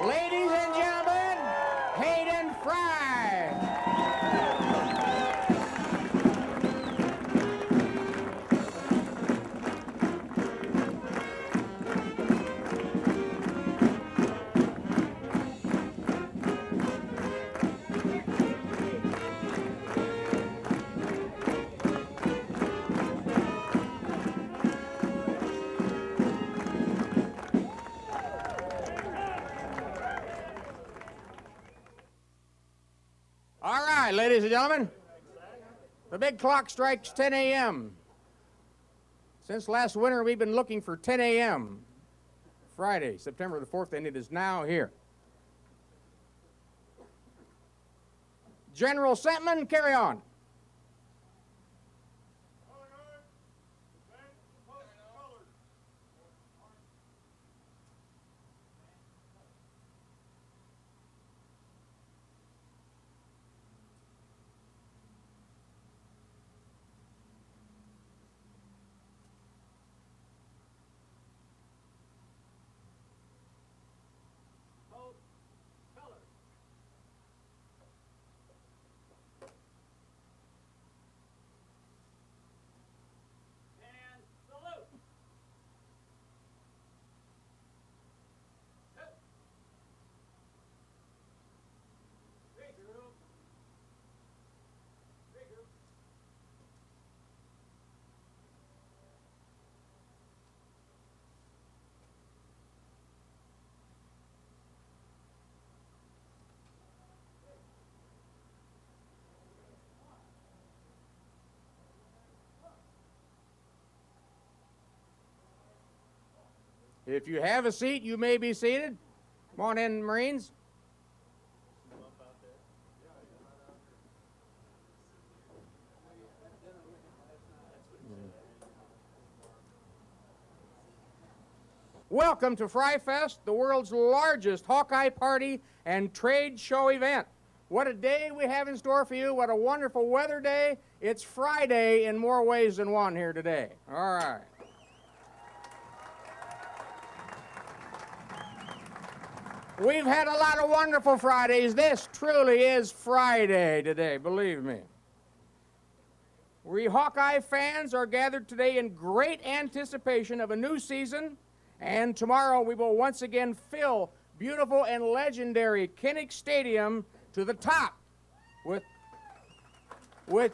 Ladies and gentlemen, Hayden Fry. All right, ladies and gentlemen, the big clock strikes 10 a.m. Since last winter, we've been looking for 10 a.m. Friday, September the 4th, and it is now here. General Sentman, carry on. If you have a seat, you may be seated. Come on in, Marines. Welcome to FRYFest, the world's largest Hawkeye party and trade show event. What a day we have in store for you. What a wonderful weather day. It's Friday in more ways than one here today. All right. We've had a lot of wonderful Fridays. This truly is Friday today, believe me. We Hawkeye fans are gathered today in great anticipation of a new season, and tomorrow we will once again fill beautiful and legendary Kinnick Stadium to the top with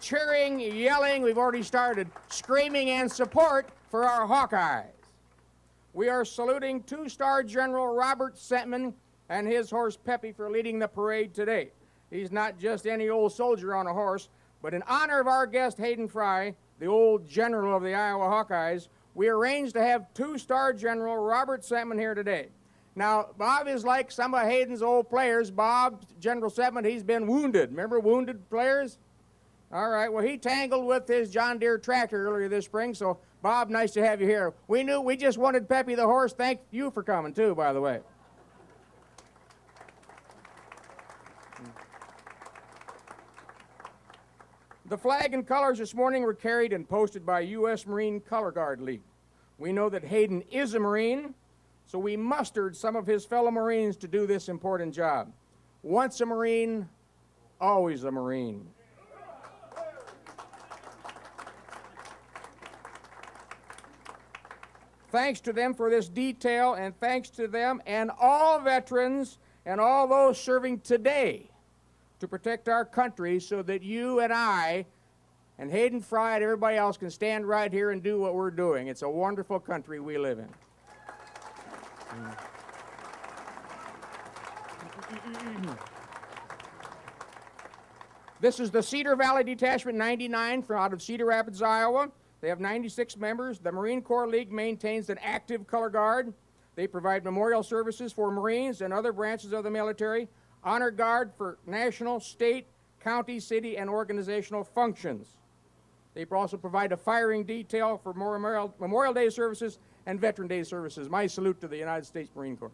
cheering, yelling, we've already started, screaming and support for our Hawkeyes. We are saluting two-star General Robert Sentman and his horse Peppy for leading the parade today. He's not just any old soldier on a horse, but in honor of our guest Hayden Fry, the old general of the Iowa Hawkeyes, we arranged to have two-star General Robert Sentman here today. Now, Bob is like some of Hayden's old players. Bob, General Sentman, he's been wounded. Remember wounded players? All right, well, he tangled with his John Deere tractor earlier this spring, so Bob, nice to have you here. We just wanted Peppy the horse. Thank you for coming, too, by the way. The flag and colors this morning were carried and posted by U.S. Marine Color Guard League. We know that Hayden is a Marine, so we mustered some of his fellow Marines to do this important job. Once a Marine, always a Marine. Thanks to them for this detail, and thanks to them and all veterans and all those serving today to protect our country so that you and I and Hayden Fry and everybody else can stand right here and do what we're doing. It's a wonderful country we live in. This is the Cedar Valley Detachment 99 from out of Cedar Rapids, Iowa. They have 96 members. The Marine Corps League maintains an active color guard. They provide memorial services for Marines and other branches of the military, honor guard for national, state, county, city, and organizational functions. They also provide a firing detail for Memorial Day services and Veteran Day services. My salute to the United States Marine Corps.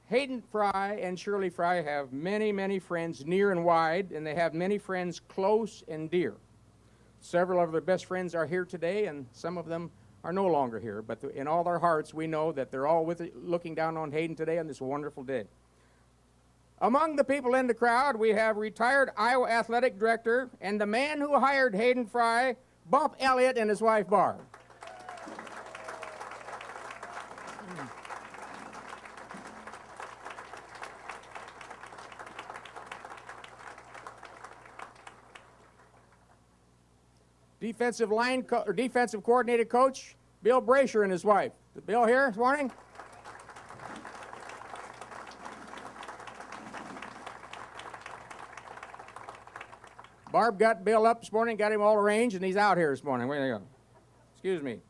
Hayden Fry and Shirley Fry have many, many friends near and wide, and they have many friends close and dear. Several of their best friends are here today, and some of them are no longer here. But in all their hearts, we know that they're all looking down on Hayden today on this wonderful day. Among the people in the crowd, we have retired Iowa athletic director and the man who hired Hayden Fry, Bump Elliott, and his wife, Barb. Defensive coordinated coach, Bill Brasher, and his wife. Is Bill here this morning? Barb got Bill up this morning, got him all arranged, and he's out here this morning. Where you go? Excuse me.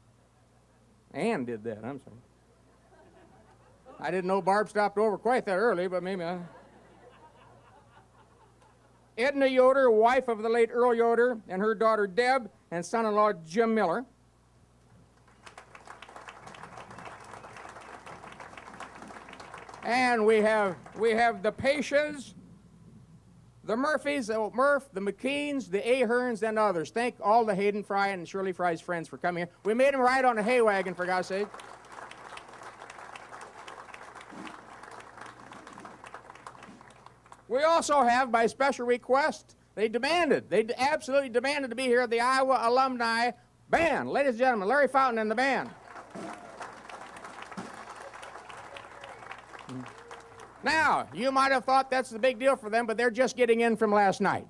Ann did that, I'm sorry. I didn't know Barb stopped over quite that early, but maybe Edna Yoder, wife of the late Earl Yoder, and her daughter Deb, and son-in-law Jim Miller. And we have the Patias, the Murphys, the Murph, the McKeans, the Aherns, and others. Thank all the Hayden Fry and Shirley Fry's friends for coming here. We made them ride on a hay wagon, for God's sake. We also have, by special request, they absolutely demanded to be here, the Iowa Alumni Band. Ladies and gentlemen, Larry Fountain and the band. Now, you might have thought that's the big deal for them, but they're just getting in from last night.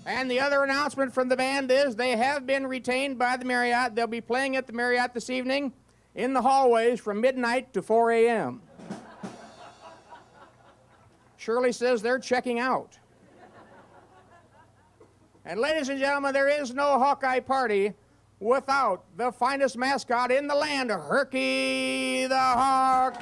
And the other announcement from the band is they have been retained by the Marriott. They'll be playing at the Marriott this evening in the hallways from midnight to 4 a.m. Shirley says they're checking out. And ladies and gentlemen, there is no Hawkeye party without the finest mascot in the land, Herky the Hawk.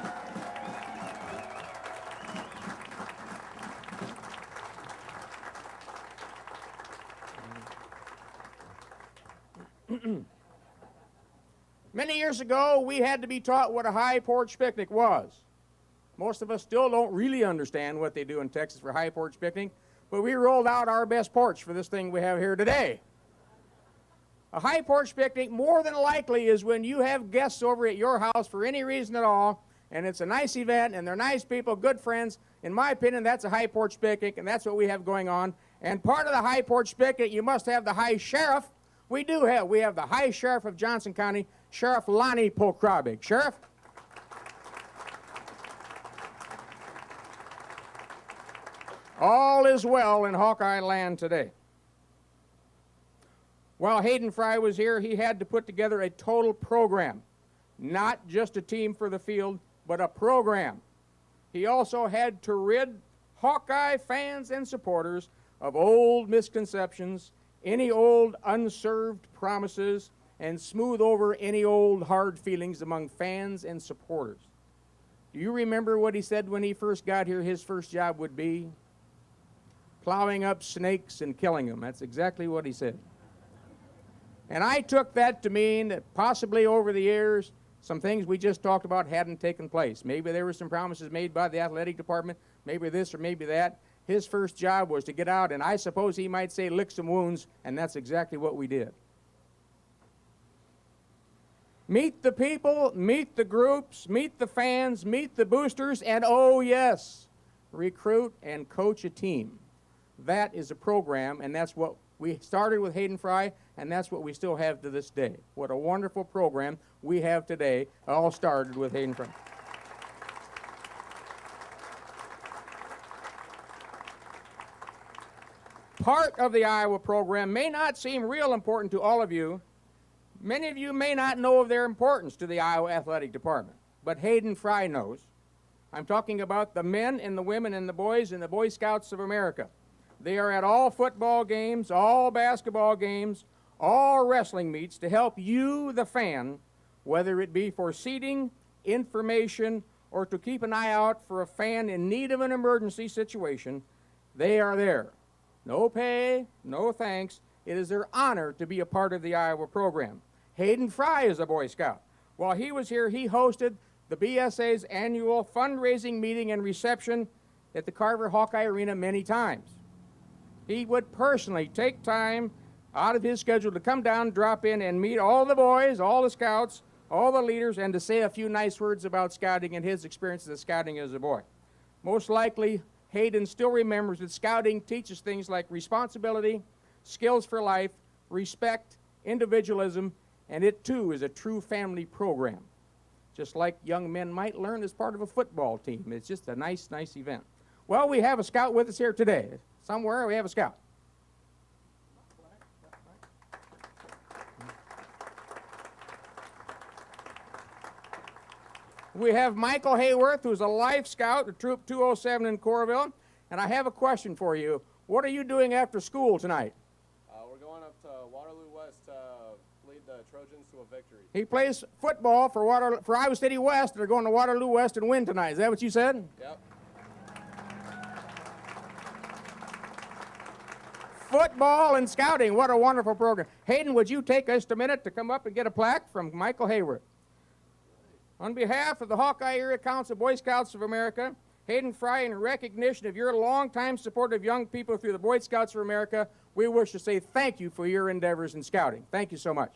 Many years ago, we had to be taught what a high porch picnic was. Most of us still don't really understand what they do in Texas for high porch picnic, but we rolled out our best porch for this thing we have here today. A high porch picnic, more than likely, is when you have guests over at your house for any reason at all, and it's a nice event, and they're nice people, good friends. In my opinion, that's a high porch picnic, and that's what we have going on. And part of the high porch picnic, you must have the high sheriff. We have the high sheriff of Johnson County, Sheriff Lonnie Pokrabig. Sheriff? All is well in Hawkeye land today. While Hayden Fry was here, he had to put together a total program. Not just a team for the field, but a program. He also had to rid Hawkeye fans and supporters of old misconceptions, any old unserved promises, and smooth over any old hard feelings among fans and supporters. Do you remember what he said when he first got here his first job would be? Plowing up snakes and killing them. That's exactly what he said. And I took that to mean that possibly over the years, some things we just talked about hadn't taken place. Maybe there were some promises made by the athletic department, maybe this or maybe that. His first job was to get out, and I suppose he might say lick some wounds, and that's exactly what we did. Meet the people, meet the groups, meet the fans, meet the boosters, and oh yes, recruit and coach a team. That is a program, and that's what we started with Hayden Fry, and that's what we still have to this day. What a wonderful program we have today. It all started with Hayden Fry. Part of the Iowa program may not seem real important to all of you. Many of you may not know of their importance to the Iowa Athletic Department, but Hayden Fry knows. I'm talking about the men and the women and the boys and the Boy Scouts of America. They are at all football games, all basketball games, all wrestling meets to help you, the fan, whether it be for seating, information, or to keep an eye out for a fan in need of an emergency situation. They are there. No pay, no thanks. It is their honor to be a part of the Iowa program. Hayden Fry is a Boy Scout. While he was here, he hosted the BSA's annual fundraising meeting and reception at the Carver Hawkeye Arena many times. he would personally take time out of his schedule to come down, drop in, and meet all the boys, all the scouts, all the leaders, and to say a few nice words about scouting and his experiences of scouting as a boy. Most likely, Hayden still remembers that scouting teaches things like responsibility, skills for life, respect, individualism, and it too is a true family program, just like young men might learn as part of a football team. It's just a nice, nice event. Well, we have a scout with us here today. Somewhere we have a scout. We have Michael Hayworth, who's a life scout at Troop 207 in Coralville. And I have a question for you. What are you doing after school tonight? We're going up to Waterloo West to lead the Trojans to a victory. He plays football for Iowa City West. They're going to Waterloo West and win tonight. Is that what you said? Yep. Football and scouting. What a wonderful program. Hayden, would you take us a minute to come up and get a plaque from Michael Hayworth? On behalf of the Hawkeye Area Council of Boy Scouts of America, Hayden Fry, in recognition of your longtime support of young people through the Boy Scouts of America, we wish to say thank you for your endeavors in scouting. Thank you so much.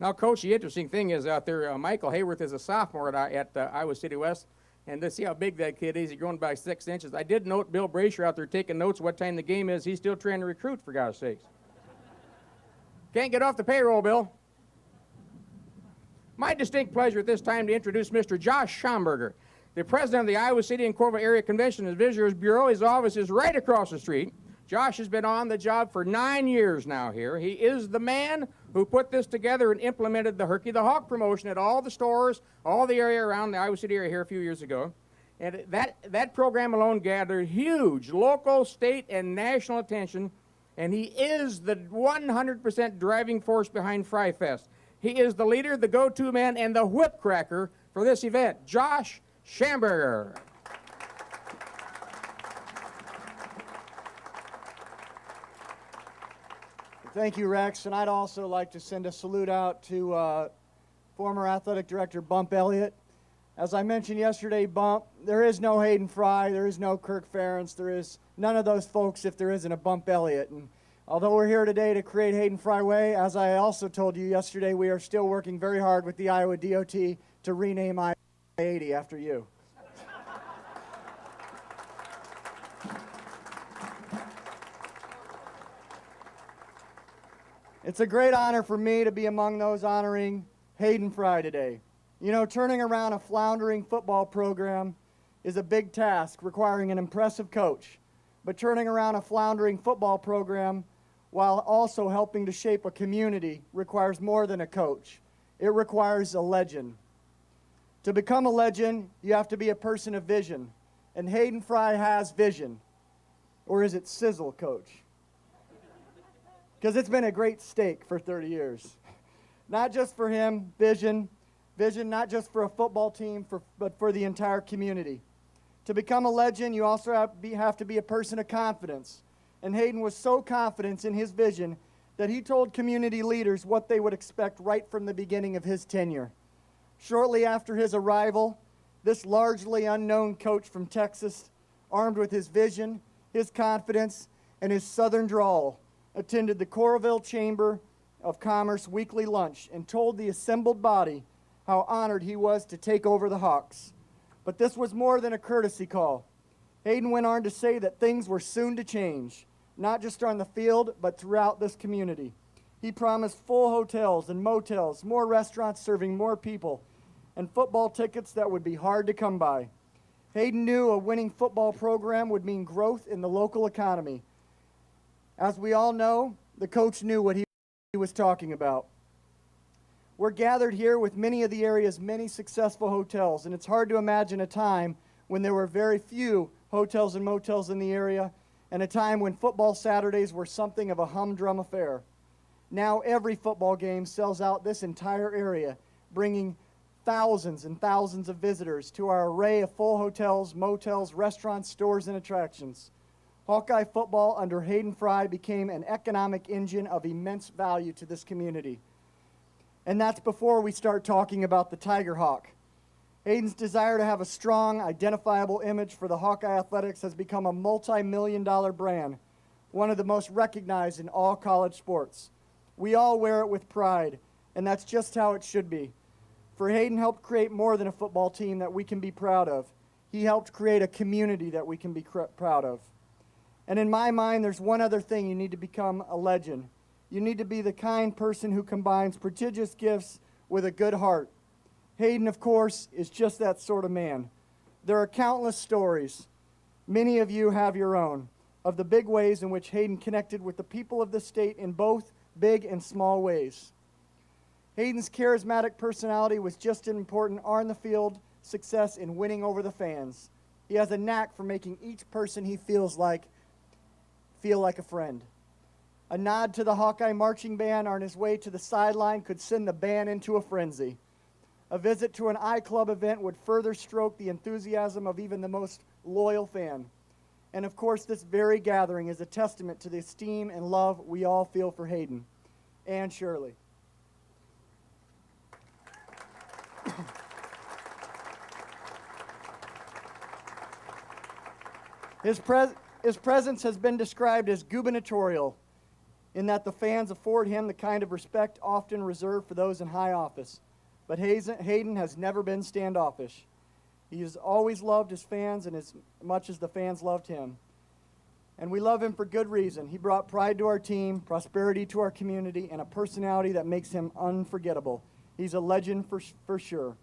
Now, Coach, the interesting thing is out there, Michael Hayworth is a sophomore at Iowa City West. And let's see how big that kid is. He's growing by 6 inches. I did note Bill Brasher out there taking notes what time the game is. He's still trying to recruit, for God's sakes. Can't get off the payroll, Bill. My distinct pleasure at this time to introduce Mr. Josh Schomburger, the president of the Iowa City and Coralville Area Convention and Visitors Bureau. His office is right across the street. Josh has been on the job for 9 years now here. He is the man who put this together and implemented the Herky the Hawk promotion at all the stores, all the area around the Iowa City area here a few years ago. And that program alone gathered huge local, state, and national attention, and he is the 100% driving force behind FRYFest. He is the leader, the go-to man, and the whip cracker for this event, Josh Schomburger. Thank you, Rex, and I'd also like to send a salute out to former athletic director Bump Elliott. As I mentioned yesterday, Bump, there is no Hayden Fry, there is no Kirk Ferentz, there is none of those folks if there isn't a Bump Elliott. And although we're here today to create Hayden Fry Way, as I also told you yesterday, we are still working very hard with the Iowa DOT to rename I-80 after you. It's a great honor for me to be among those honoring Hayden Fry today. You know, turning around a floundering football program is a big task requiring an impressive coach. But turning around a floundering football program while also helping to shape a community requires more than a coach. It requires a legend. To become a legend, you have to be a person of vision. And Hayden Fry has vision. Or is it sizzle, Coach? Because it's been a great steak for 30 years. Not just for him, vision not just for a football team, but for the entire community. To become a legend, you also have to be a person of confidence. And Hayden was so confident in his vision that he told community leaders what they would expect right from the beginning of his tenure. Shortly after his arrival, this largely unknown coach from Texas, armed with his vision, his confidence, and his southern drawl, attended the Coralville Chamber of Commerce weekly lunch and told the assembled body how honored he was to take over the Hawks. But this was more than a courtesy call. Hayden went on to say that things were soon to change, not just on the field, but throughout this community. He promised full hotels and motels, more restaurants serving more people, and football tickets that would be hard to come by. Hayden knew a winning football program would mean growth in the local economy. As we all know, the coach knew what he was talking about. We're gathered here with many of the area's many successful hotels, and it's hard to imagine a time when there were very few hotels and motels in the area, and a time when football Saturdays were something of a humdrum affair. Now every football game sells out this entire area, bringing thousands and thousands of visitors to our array of full hotels, motels, restaurants, stores, and attractions. Hawkeye football under Hayden Fry became an economic engine of immense value to this community. And that's before we start talking about the Tiger Hawk. Hayden's desire to have a strong, identifiable image for the Hawkeye Athletics has become a multi-million-dollar brand, one of the most recognized in all college sports. We all wear it with pride, and that's just how it should be. For Hayden helped create more than a football team that we can be proud of. He helped create a community that we can be proud of. And in my mind, there's one other thing you need to become a legend. You need to be the kind person who combines prodigious gifts with a good heart. Hayden, of course, is just that sort of man. There are countless stories, many of you have your own, of the big ways in which Hayden connected with the people of the state in both big and small ways. Hayden's charismatic personality was just as important on-the-field success in winning over the fans. He has a knack for making each person he feels like feel like a friend. A nod to the Hawkeye marching band on his way to the sideline could send the band into a frenzy. A visit to an I-Club event would further stroke the enthusiasm of even the most loyal fan. And of course, this very gathering is a testament to the esteem and love we all feel for Hayden and Shirley. His presence has been described as gubernatorial, in that the fans afford him the kind of respect often reserved for those in high office. But Hayden has never been standoffish. He has always loved his fans and as much as the fans loved him. And we love him for good reason. He brought pride to our team, prosperity to our community, and a personality that makes him unforgettable. He's a legend for sure.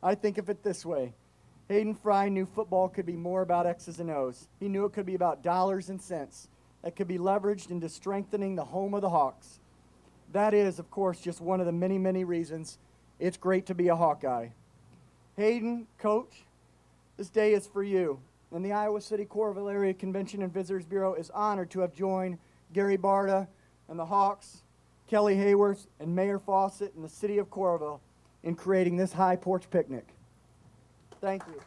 I think of it this way. Hayden Fry knew football could be more about X's and O's. He knew it could be about dollars and cents that could be leveraged into strengthening the home of the Hawks. That is, of course, just one of the many, many reasons it's great to be a Hawkeye. Hayden, Coach, this day is for you. And the Iowa City Coralville Area Convention and Visitors Bureau is honored to have joined Gary Barta and the Hawks, Kelly Hayworth, and Mayor Fawcett in the city of Coralville in creating this high porch picnic. Thank you.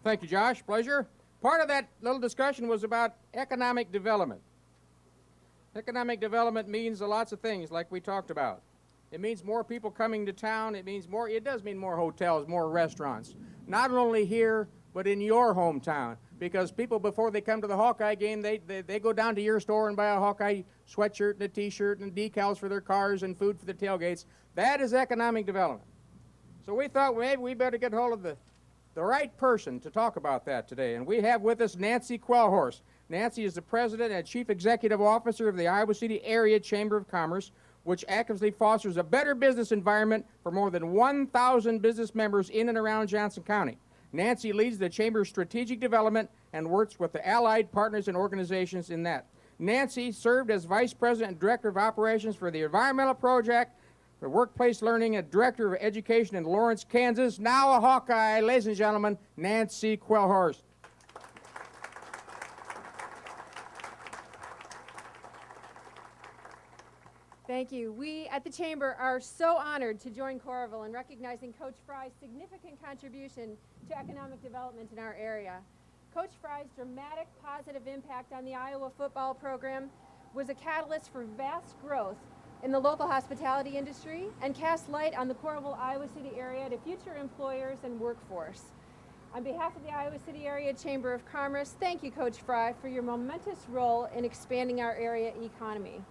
Thank you, Josh. Pleasure. Part of that little discussion was about economic development. Economic development means lots of things, like we talked about. It means more people coming to town. It does mean more hotels, more restaurants. Not only here, but in your hometown. Because people, before they come to the Hawkeye game, they go down to your store and buy a Hawkeye sweatshirt and a T-shirt and decals for their cars and food for the tailgates. That is economic development. So we thought maybe we better get hold of the right person to talk about that today. And we have with us Nancy Quellhorst. Nancy is the President and Chief Executive Officer of the Iowa City Area Chamber of Commerce, which actively fosters a better business environment for more than 1,000 business members in and around Johnson County. Nancy leads the Chamber's strategic development and works with the allied partners and organizations in that. Nancy served as Vice President and Director of Operations for the Environmental Project, for Workplace Learning, and Director of Education in Lawrence, Kansas. Now a Hawkeye, ladies and gentlemen, Nancy Quellhorst. Thank you. We at the Chamber are so honored to join Coralville in recognizing Coach Fry's significant contribution to economic development in our area. Coach Fry's dramatic positive impact on the Iowa football program was a catalyst for vast growth in the local hospitality industry and cast light on the Coralville, Iowa City area to future employers and workforce. On behalf of the Iowa City Area Chamber of Commerce, thank you, Coach Fry, for your momentous role in expanding our area economy.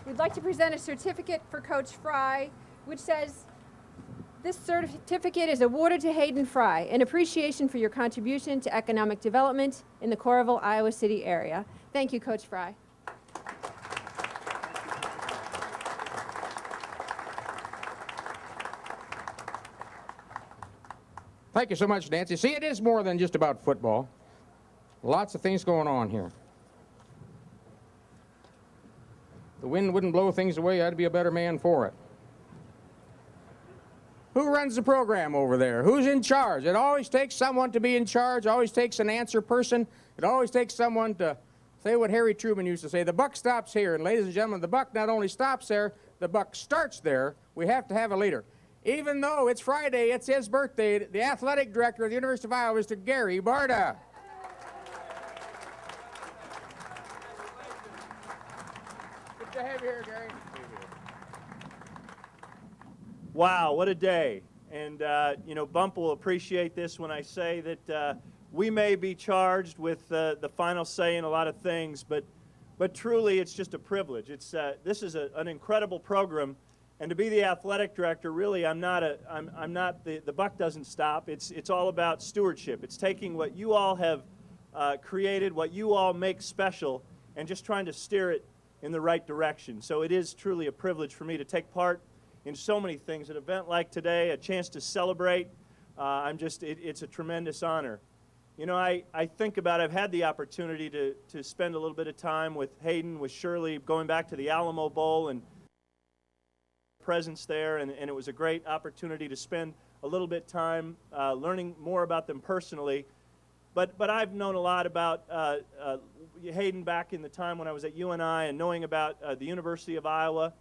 We'd like to present a certificate for Coach Fry, which says, this certificate is awarded to Hayden Fry in appreciation for your contribution to economic development in the Coralville, Iowa City area. Thank you, Coach Fry. Thank you so much, Nancy. See, it is more than just about football. Lots of things going on here. The wind wouldn't blow things away. I'd be a better man for it. Who runs the program over there? Who's in charge? It always takes someone to be in charge. Always takes an answer person. It always takes someone to say what Harry Truman used to say, the buck stops here. And ladies and gentlemen, the buck not only stops there, the buck starts there. We have to have a leader. Even though it's Friday, it's his birthday, the athletic director of the University of Iowa, Mr. Gary Barta. Good to have you here, Gary. Wow, what a day. And, Bump will appreciate this when I say that we may be charged with the final say in a lot of things, but truly it's just a privilege. This is an incredible program, and to be the athletic director, really, the buck doesn't stop. It's all about stewardship. It's taking what you all have created, what you all make special, and just trying to steer it in the right direction. So it is truly a privilege for me to take part in so many things. An event like today, a chance to celebrate, it's a tremendous honor. I think about, I've had the opportunity to spend a little bit of time with Hayden, with Shirley, going back to the Alamo Bowl and presence there, and it was a great opportunity to spend a little bit time learning more about them personally. But I've known a lot about Hayden back in the time when I was at UNI and knowing about the University of Iowa.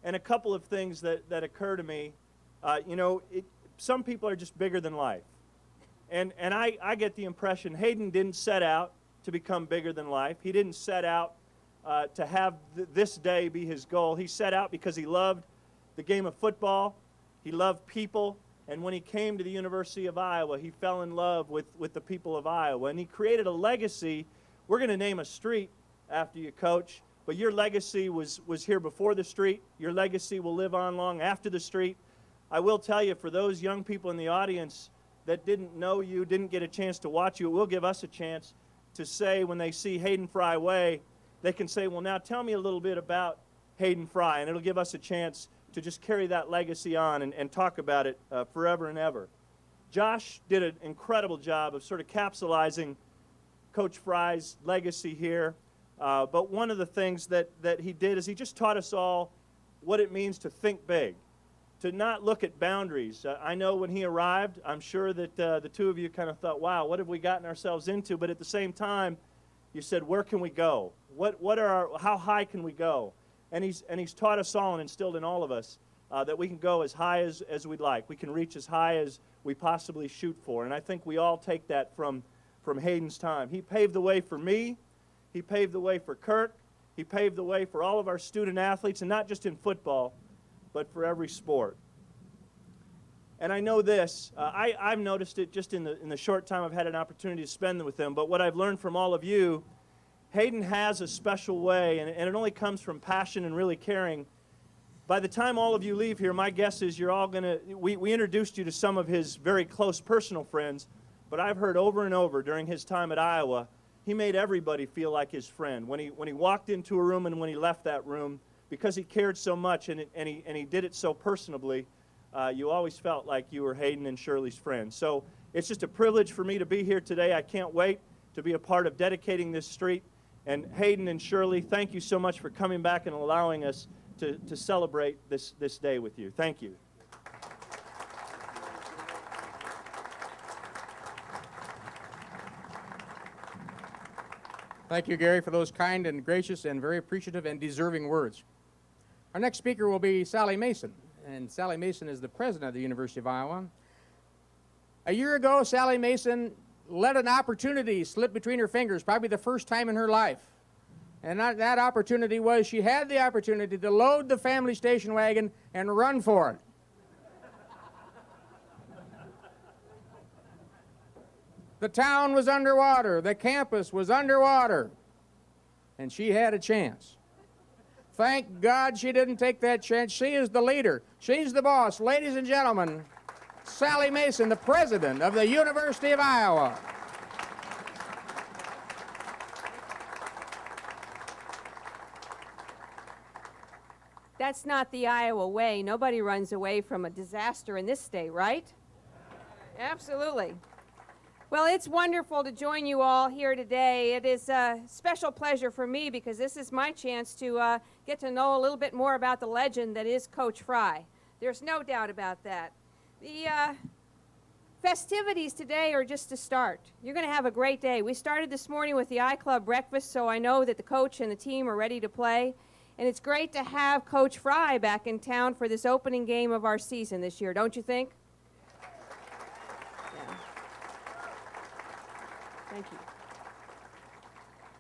And a couple of things that occur to me, some people are just bigger than life. And I get the impression Hayden didn't set out to become bigger than life. He didn't set out to have this day be his goal. He set out because he loved the game of football. He loved people. And when he came to the University of Iowa, he fell in love with the people of Iowa. And he created a legacy. We're going to name a street after you, Coach. But your legacy was here before the street. Your legacy will live on long after the street. I will tell you, for those young people in the audience that didn't know you, didn't get a chance to watch you, it will give us a chance to say, when they see Hayden Fry Way, they can say, well, now tell me a little bit about Hayden Fry, and it'll give us a chance to just carry that legacy on and talk about it forever and ever. Josh did an incredible job of sort of capsulizing Coach Fry's legacy here. But one of the things that he did is he just taught us all what it means to think big, to not look at boundaries. I know when he arrived, I'm sure that the two of you kind of thought, wow, what have we gotten ourselves into? But at the same time, you said, where can we go? How high can we go? And he's taught us all and instilled in all of us that we can go as high as we'd like. We can reach as high as we possibly shoot for. And I think we all take that from Hayden's time. He paved the way for me. He paved the way for Kirk. He paved the way for all of our student athletes, and not just in football, but for every sport. And I know this. I've noticed it just in the short time I've had an opportunity to spend with them. But what I've learned from all of you, Hayden has a special way, and it only comes from passion and really caring. By the time all of you leave here, my guess is you're all going to, we introduced you to some of his very close personal friends, but I've heard over and over during his time at Iowa, he made everybody feel like his friend. When he walked into a room and when he left that room, because he cared so much and he did it so personably, you always felt like you were Hayden and Shirley's friend. So it's just a privilege for me to be here today. I can't wait to be a part of dedicating this street. And Hayden and Shirley, thank you so much for coming back and allowing us to celebrate this day with you. Thank you. Thank you, Gary, for those kind and gracious and very appreciative and deserving words. Our next speaker will be Sally Mason, and Sally Mason is the president of the University of Iowa. A year ago, Sally Mason let an opportunity slip between her fingers, probably the first time in her life. And that opportunity was she had the opportunity to load the family station wagon and run for it. The town was underwater. The campus was underwater. And she had a chance. Thank God she didn't take that chance. She is the leader. She's the boss. Ladies and gentlemen, Sally Mason, the president of the University of Iowa. That's not the Iowa way. Nobody runs away from a disaster in this state, right? Absolutely. Well, it's wonderful to join you all here today. It is a special pleasure for me because this is my chance to get to know a little bit more about the legend that is Coach Fry. There's no doubt about that. The festivities today are just a start. You're going to have a great day. We started this morning with the I-Club breakfast, so I know that the coach and the team are ready to play. And it's great to have Coach Fry back in town for this opening game of our season this year, don't you think? Yeah. Thank you.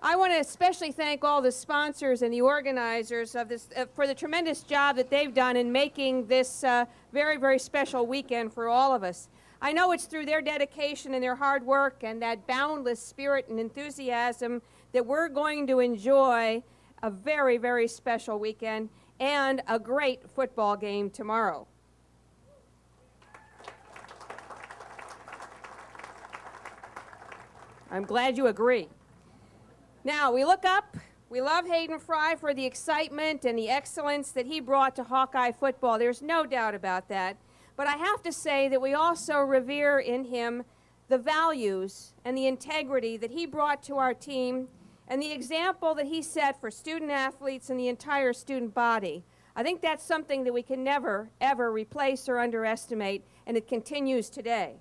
I want to especially thank all the sponsors and the organizers of this for the tremendous job that they've done in making this very, very special weekend for all of us. I know it's through their dedication and their hard work and that boundless spirit and enthusiasm that we're going to enjoy a very, very special weekend and a great football game tomorrow. I'm glad you agree. Now, we look up, we love Hayden Fry for the excitement and the excellence that he brought to Hawkeye football. There's no doubt about that. But I have to say that we also revere in him the values and the integrity that he brought to our team and the example that he set for student athletes and the entire student body. I think that's something that we can never, ever replace or underestimate, and it continues today.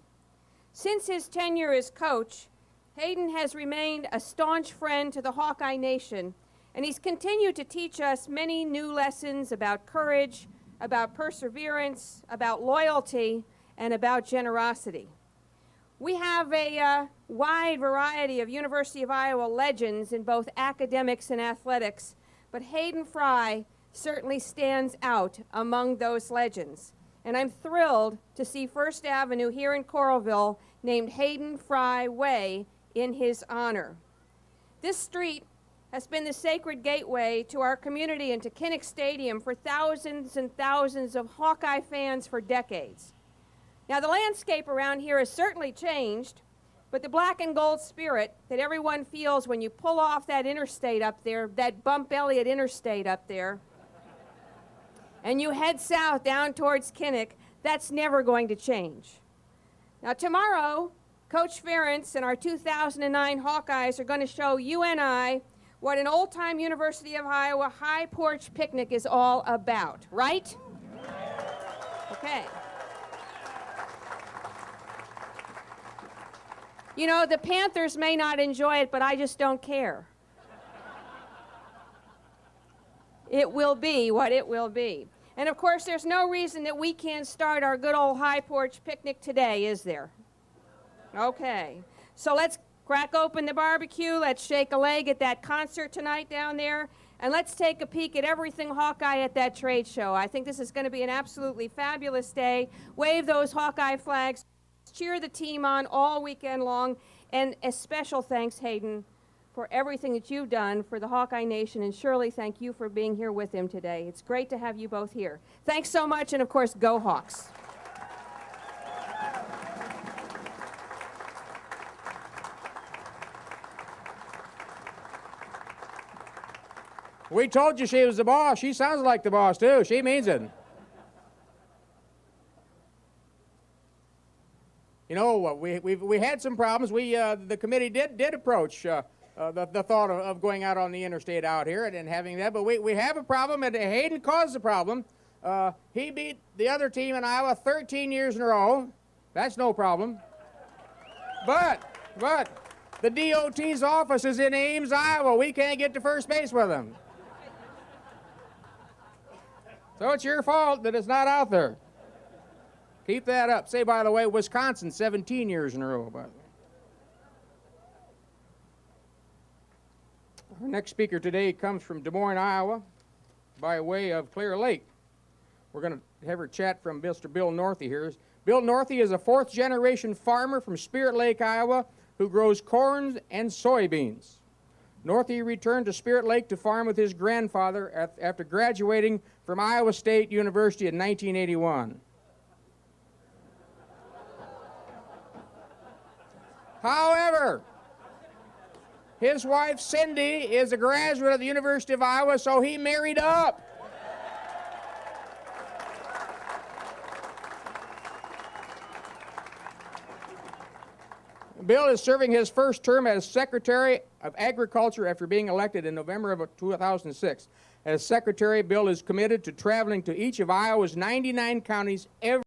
Since his tenure as coach, Hayden has remained a staunch friend to the Hawkeye Nation, and he's continued to teach us many new lessons about courage, about perseverance, about loyalty, and about generosity. We have a wide variety of University of Iowa legends in both academics and athletics, but Hayden Fry certainly stands out among those legends. And I'm thrilled to see First Avenue here in Coralville named Hayden Fry Way in his honor. This street has been the sacred gateway to our community and to Kinnick Stadium for thousands and thousands of Hawkeye fans for decades. Now, the landscape around here has certainly changed, but the black and gold spirit that everyone feels when you pull off that interstate up there, that Bump Elliott interstate up there, and you head south down towards Kinnick, that's never going to change. Now, tomorrow, Coach Ferentz and our 2009 Hawkeyes are going to show you and I what an old-time University of Iowa high porch picnic is all about, right? Okay. You know, the Panthers may not enjoy it, but I just don't care. It will be what it will be. And of course, there's no reason that we can't start our good old high porch picnic today, is there? Okay, so let's crack open the barbecue, let's shake a leg at that concert tonight down there, and let's take a peek at everything Hawkeye at that trade show. I think this is going to be an absolutely fabulous day. Wave those Hawkeye flags, cheer the team on all weekend long, and a special thanks, Hayden, for everything that you've done for the Hawkeye Nation, and Shirley, thank you for being here with him today. It's great to have you both here. Thanks so much, and of course, go Hawks. We told you she was the boss. She sounds like the boss, too. She means it. You know, we had some problems. The committee did approach the thought of going out on the interstate out here and having that, but we have a problem, and Hayden caused the problem. He beat the other team in Iowa 13 years in a row. That's no problem. But the DOT's office is in Ames, Iowa. We can't get to first base with him. So it's your fault that it's not out there. Keep that up. Say, by the way, Wisconsin, 17 years in a row, by the way. Our next speaker today comes from Des Moines, Iowa, by way of Clear Lake. We're going to have her chat from Mr. Bill Northey here. Bill Northey is a fourth-generation farmer from Spirit Lake, Iowa, who grows corn and soybeans. Northey returned to Spirit Lake to farm with his grandfather after graduating from Iowa State University in 1981. However, his wife Cindy is a graduate of the University of Iowa, so he married up. Bill is serving his first term as Secretary of Agriculture after being elected in November of 2006. As Secretary, Bill is committed to traveling to each of Iowa's 99 counties every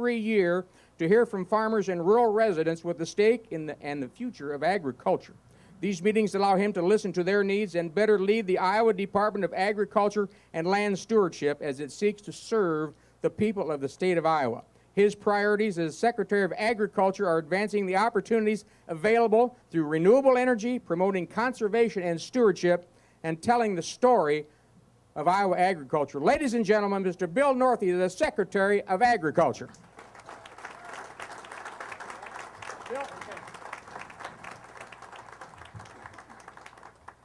every year to hear from farmers and rural residents with a stake in the future of agriculture. These meetings allow him to listen to their needs and better lead the Iowa Department of Agriculture and Land Stewardship as it seeks to serve the people of the state of Iowa. His priorities as Secretary of Agriculture are advancing the opportunities available through renewable energy, promoting conservation and stewardship, and telling the story of Iowa agriculture. Ladies and gentlemen, Mr. Bill Northey, the Secretary of Agriculture. Bill.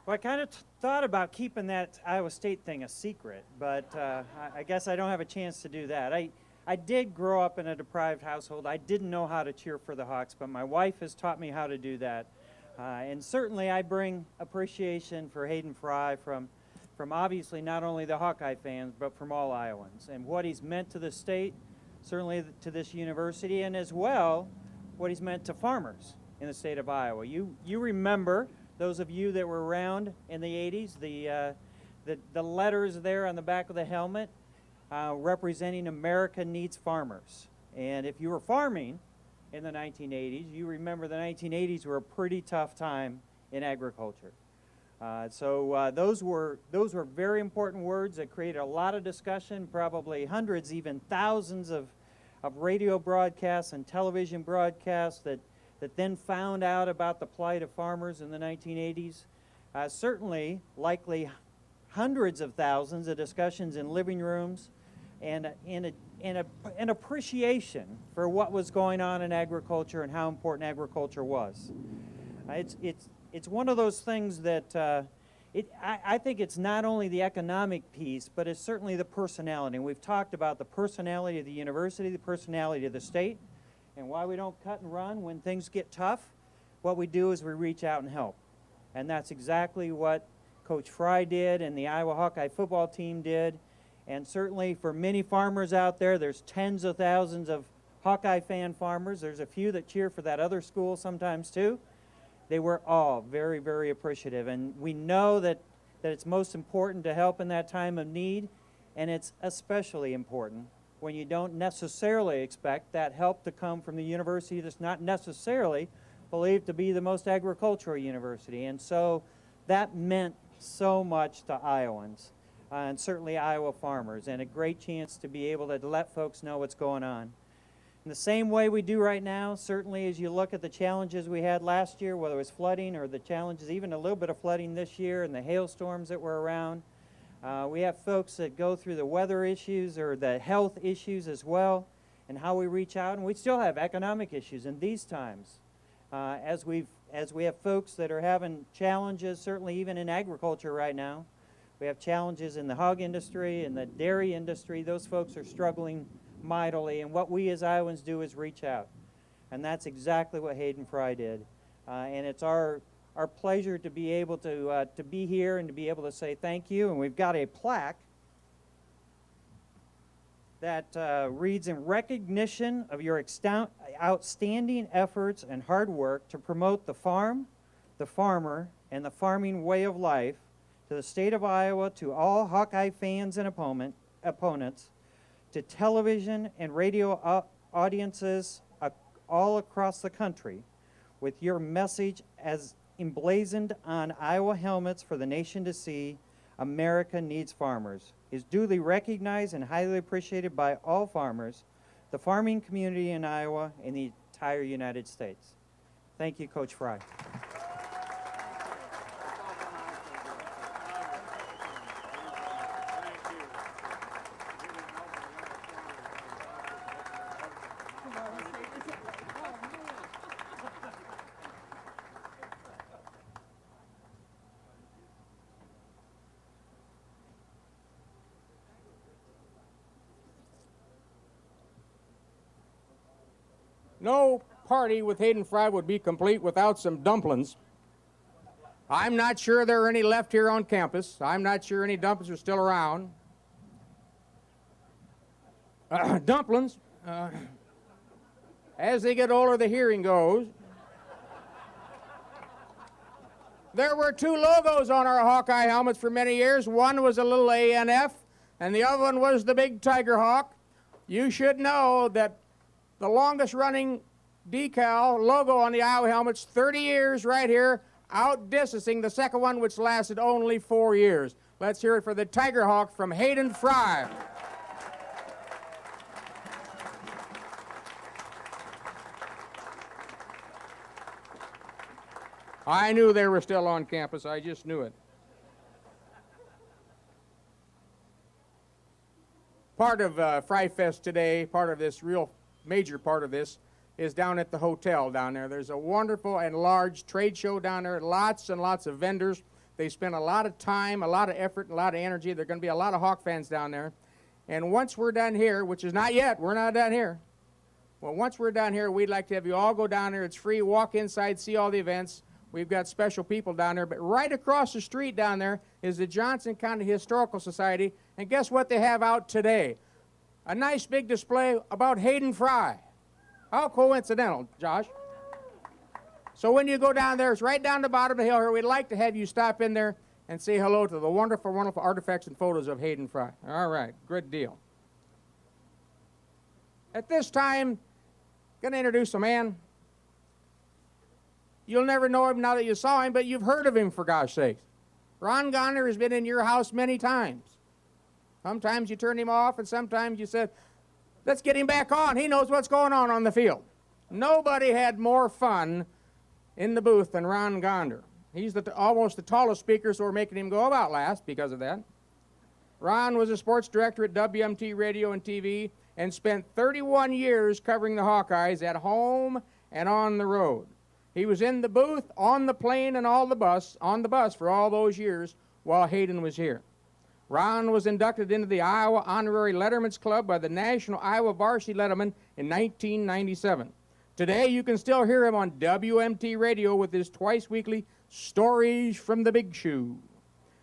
Well, I kind of thought about keeping that Iowa State thing a secret, but I guess I don't have a chance to do that. I did grow up in a deprived household. I didn't know how to cheer for the Hawks, but my wife has taught me how to do that. And certainly I bring appreciation for Hayden Fry from obviously not only the Hawkeye fans, but from all Iowans, and what he's meant to the state, certainly to this university, and as well, what he's meant to farmers in the state of Iowa. You remember, those of you that were around in the 80s, the letters there on the back of the helmet representing America needs farmers. And if you were farming in the 1980s, you remember the 1980s were a pretty tough time in agriculture. So those were very important words that created a lot of discussion, probably hundreds, even thousands of radio broadcasts and television broadcasts that then found out about the plight of farmers in the 1980s. Certainly, likely hundreds of thousands of discussions in living rooms and an appreciation for what was going on in agriculture and how important agriculture was. It's one of those things that I think it's not only the economic piece, but it's certainly the personality. And we've talked about the personality of the university, the personality of the state, and why we don't cut and run when things get tough. What we do is we reach out and help. And that's exactly what Coach Fry did and the Iowa Hawkeye football team did. And certainly for many farmers out there, there's tens of thousands of Hawkeye fan farmers. There's a few that cheer for that other school sometimes too. They were all very, very appreciative. And we know that it's most important to help in that time of need, and it's especially important when you don't necessarily expect that help to come from the university that's not necessarily believed to be the most agricultural university. And so that meant so much to Iowans, and certainly Iowa farmers, and a great chance to be able to let folks know what's going on. In the same way we do right now, certainly as you look at the challenges we had last year, whether it was flooding or the challenges, even a little bit of flooding this year and the hailstorms that were around, we have folks that go through the weather issues or the health issues as well, and how we reach out. And we still have economic issues in these times. As we have folks that are having challenges, certainly even in agriculture right now. We have challenges in the hog industry and the dairy industry. Those folks are struggling mightily, and what we as Iowans do is reach out. And that's exactly what Hayden Fry did. And it's our pleasure to be able to be here and to be able to say thank you. And we've got a plaque that reads, "In recognition of your outstanding efforts and hard work to promote the farm, the farmer, and the farming way of life to the state of Iowa, to all Hawkeye fans and opponents, to television and radio audiences all across the country, with your message as emblazoned on Iowa helmets for the nation to see, America needs farmers, is duly recognized and highly appreciated by all farmers, the farming community in Iowa, and the entire United States." Thank you, Coach Fry. No party with Hayden Fry would be complete without some dumplings. I'm not sure there are any left here on campus. I'm not sure any dumplings are still around. Dumplings, as they get older, the hearing goes. There were two logos on our Hawkeye helmets for many years. One was a little ANF, and the other one was the big Tiger Hawk. You should know that the longest running decal logo on the Iowa helmets, 30 years right here, outdistancing the second one, which lasted only 4 years. Let's hear it for the Tiger Hawk from Hayden Fry. I knew they were still on campus. I just knew it. Part of FRYFest today, part of this real major part of this, is down at the hotel down there. There's a wonderful and large trade show down there, lots and lots of vendors. They spend a lot of time, a lot of effort, and a lot of energy. There are going to be a lot of Hawk fans down there. And once we're done here, which is not yet, we're not done here. Well, once we're done here, we'd like to have you all go down there. It's free. Walk inside, see all the events. We've got special people down there. But right across the street down there is the Johnson County Historical Society. And guess what they have out today? A nice big display about Hayden Fry. How coincidental, Josh. So when you go down there, it's right down the bottom of the hill here. We'd like to have you stop in there and say hello to the wonderful, wonderful artifacts and photos of Hayden Fry. All right, good deal. At this time, going to introduce a man. You'll never know him now that you saw him, but you've heard of him, for gosh sakes. Ron Gander has been in your house many times. Sometimes you turn him off, and sometimes you said, let's get him back on. He knows what's going on the field. Nobody had more fun in the booth than Ron Gander. He's almost the tallest speaker, so we're making him go about last because of that. Ron was a sports director at WMT Radio and TV and spent 31 years covering the Hawkeyes at home and on the road. He was in the booth, on the plane, and on the bus for all those years while Hayden was here. Ron was inducted into the Iowa Honorary Letterman's Club by the National Iowa Varsity Letterman in 1997. Today, you can still hear him on WMT Radio with his twice-weekly Stories from the Big Shoe.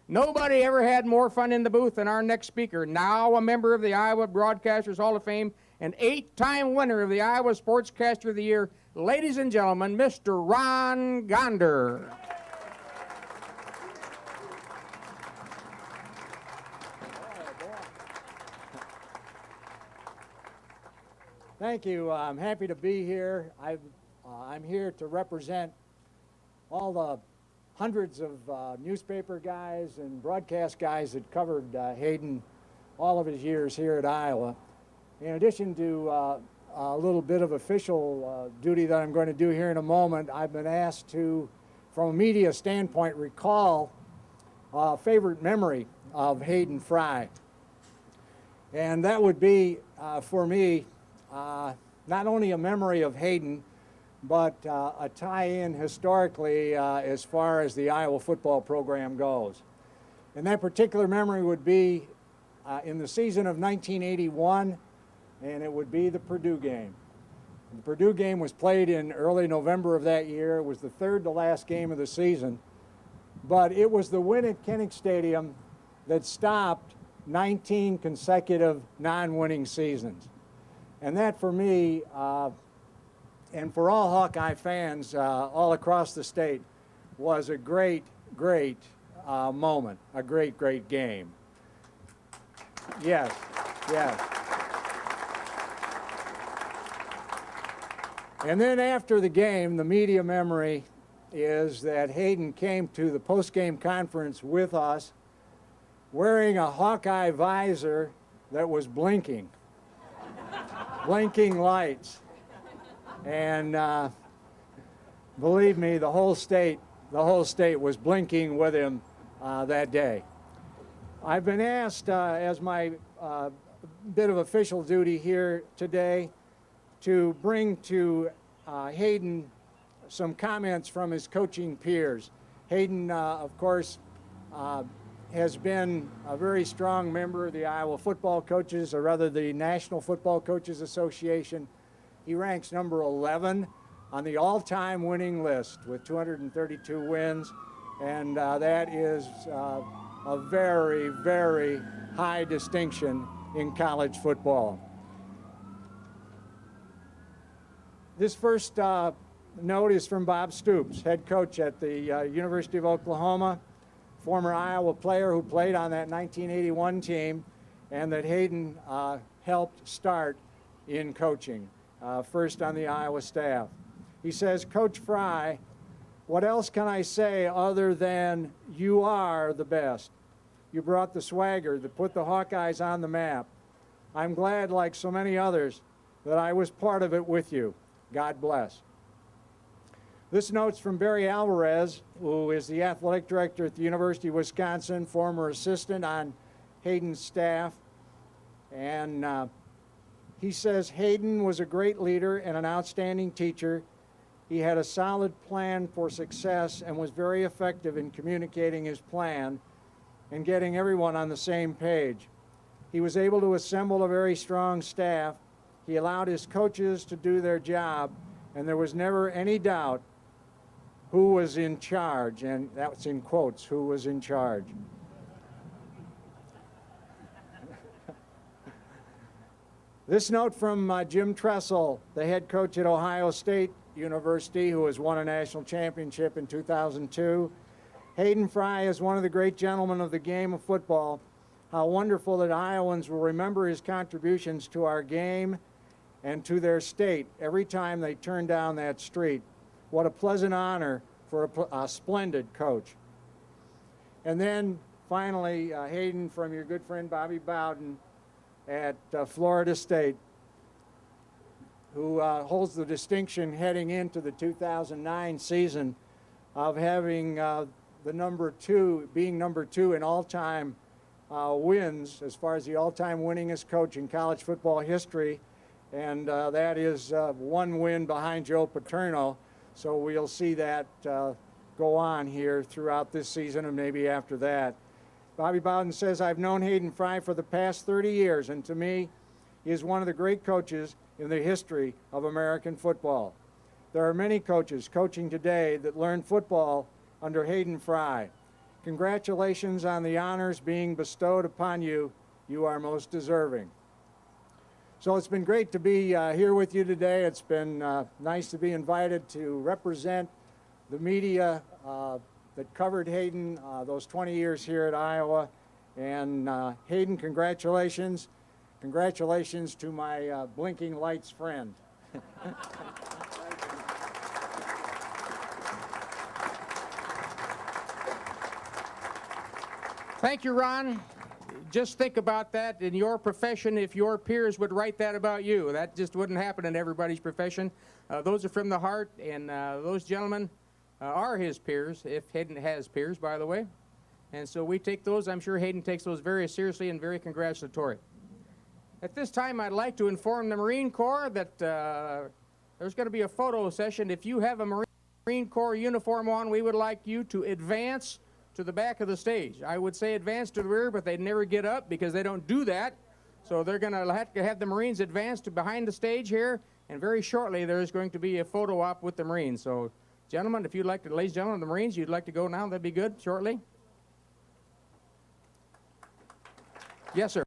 Nobody ever had more fun in the booth than our next speaker, now a member of the Iowa Broadcasters Hall of Fame and 8-time winner of the Iowa Sportscaster of the Year. Ladies and gentlemen, Mr. Ron Gander. Thank you. I'm happy to be here. I'm here to represent all the hundreds of newspaper guys and broadcast guys that covered Hayden all of his years here at Iowa. In addition to a little bit of official duty that I'm going to do here in a moment, I've been asked to, from a media standpoint, recall a favorite memory of Hayden Fry. And that would be, for me, not only a memory of Hayden, but a tie-in historically as far as the Iowa football program goes. And that particular memory would be in the season of 1981, and it would be the Purdue game. The Purdue game was played in early November of that year. It was the third to last game of the season, but it was the win at Kinnick Stadium that stopped 19 consecutive non-winning seasons. And that, for me, and for all Hawkeye fans all across the state, was a great, great moment, a great, great game. Yes, yes. And then after the game, the media memory is that Hayden came to the post-game conference with us wearing a Hawkeye visor that was blinking. Blinking lights. And believe me, the whole state was blinking with him that day. I've been asked as my bit of official duty here today to bring to Hayden some comments from his coaching peers. Hayden, of course, has been a very strong member of the Iowa Football Coaches, or rather the National Football Coaches Association. He ranks number 11 on the all-time winning list with 232 wins, and that is a very, very high distinction in college football. This first note is from Bob Stoops, head coach at the University of Oklahoma, former Iowa player who played on that 1981 team and that Hayden helped start in coaching. first on the Iowa staff. He says, "Coach Fry, what else can I say other than you are the best? You brought the swagger that put the Hawkeyes on the map. I'm glad, like so many others, that I was part of it with you. God bless." This note's from Barry Alvarez, who is the athletic director at the University of Wisconsin, former assistant on Hayden's staff. And he says, "Hayden was a great leader and an outstanding teacher. He had a solid plan for success and was very effective in communicating his plan and getting everyone on the same page. He was able to assemble a very strong staff. He allowed his coaches to do their job, and there was never any doubt who was in charge," and that's in quotes, who was in charge. This note from Jim Tressel, the head coach at Ohio State University, who has won a national championship in 2002. "Hayden Fry is one of the great gentlemen of the game of football. How wonderful that Iowans will remember his contributions to our game and to their state every time they turn down that street. What a pleasant honor for a splendid coach." And then finally, Hayden, from your good friend Bobby Bowden at Florida State, who holds the distinction heading into the 2009 season of having being number two in all-time wins as far as the all-time winningest coach in college football history. And that is one win behind Joe Paterno. So we'll see that go on here throughout this season and maybe after that. Bobby Bowden says, "I've known Hayden Fry for the past 30 years, and to me, he is one of the great coaches in the history of American football. There are many coaches coaching today that learned football under Hayden Fry. Congratulations on the honors being bestowed upon you. You are most deserving." So it's been great to be here with you today. It's been nice to be invited to represent the media that covered Hayden those 20 years here at Iowa. And Hayden, congratulations. Congratulations to my blinking lights friend. Thank you, Ron. Just think about that in your profession. If your peers would write that about you, that just wouldn't happen in everybody's profession. Those are from the heart, and those gentlemen are his peers, if Hayden has peers, by the way. And so we take those. I'm sure Hayden takes those very seriously and very congratulatory. At this time, I'd like to inform the Marine Corps that there's going to be a photo session. If you have a Marine Corps uniform on, we would like you to advance to the back of the stage. I would say advance to the rear, but they'd never get up because they don't do that. So they're going to have the Marines advance to behind the stage here, and very shortly there's going to be a photo op with the Marines. So, gentlemen, if you'd like to, ladies and gentlemen, the Marines, you'd like to go now, that'd be good, shortly. Yes, sir.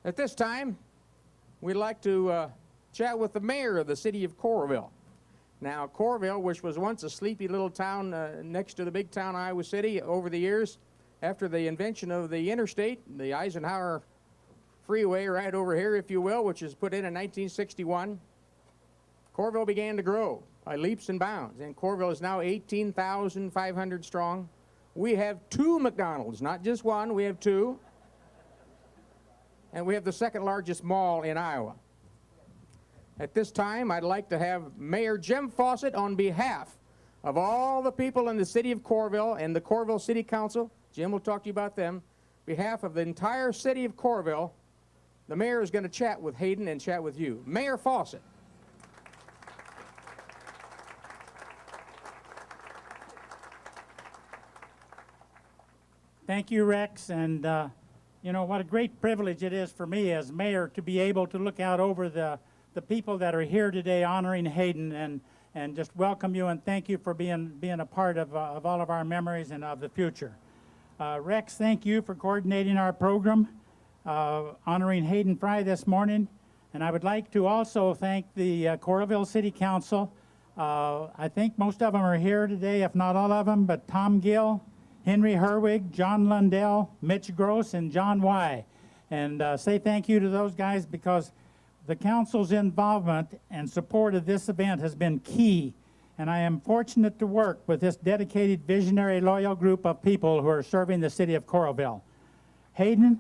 At this time, we'd like to chat with the mayor of the city of Coralville. Now, Coralville, which was once a sleepy little town next to the big town Iowa City, over the years, after the invention of the interstate, the Eisenhower Freeway right over here, if you will, which was put in 1961, Coralville began to grow by leaps and bounds, and Coralville is now 18,500 strong. We have 2 McDonald's, not just one, we have 2. And we have the second largest mall in Iowa. At this time, I'd like to have Mayor Jim Fawcett, on behalf of all the people in the city of Coralville and the Coralville City Council, Jim will talk to you about them, behalf of the entire city of Coralville, the mayor is going to chat with Hayden and chat with you. Mayor Fawcett. Thank you, Rex, and you know, what a great privilege it is for me as mayor to be able to look out over the people that are here today honoring Hayden and just welcome you and thank you for being a part of all of our memories and of the future. Rex, thank you for coordinating our program honoring Hayden Fry this morning. And I would like to also thank the Coralville City Council I think most of them are here today, if not all of them, but Tom Gill, Henry Herwig, John Lundell, Mitch Gross, and John Hwy. And say thank you to those guys because the council's involvement and support of this event has been key. And I am fortunate to work with this dedicated, visionary, loyal group of people who are serving the city of Coralville. Hayden,